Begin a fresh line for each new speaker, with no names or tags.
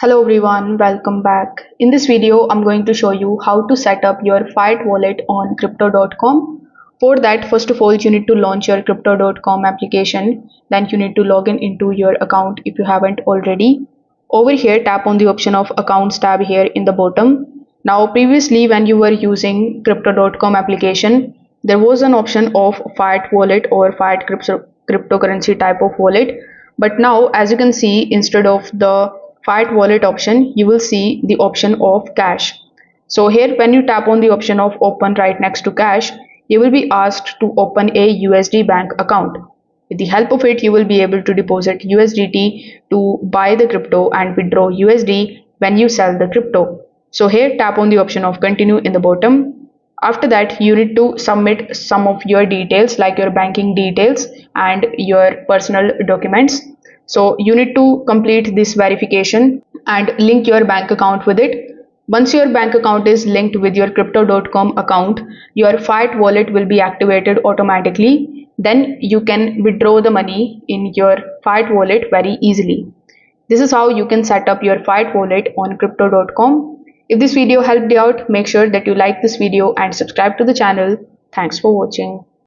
Hello everyone, welcome back. In this video, I'm going to show you how to set up your fiat wallet on crypto.com. For that, first of all, you need to launch your crypto.com application. Then you need to log in into your account if you haven't already. Over here, tap on the option of accounts tab here in the bottom. Now, previously when you were using crypto.com application, there was an option of fiat wallet or fiat cryptocurrency type of wallet. But now, as you can see, instead of the fiat wallet option, you will see the option of cash. So here, when you tap on the option of open right next to cash, you will be asked to open a USD bank account. With the help of it, you will be able to deposit USDT to buy the crypto and withdraw USD when you sell the crypto. So here, tap on the option of continue in the bottom. After that, you need to submit some of your details like your banking details and your personal documents. So you need to complete this verification and link your bank account with it. Once your bank account is linked with your crypto.com account, your fiat wallet will be activated automatically. Then you can withdraw the money in your fiat wallet very easily. This is how you can set up your fiat wallet on crypto.com. If this video helped you out, make sure that you like this video and subscribe to the channel. Thanks for watching.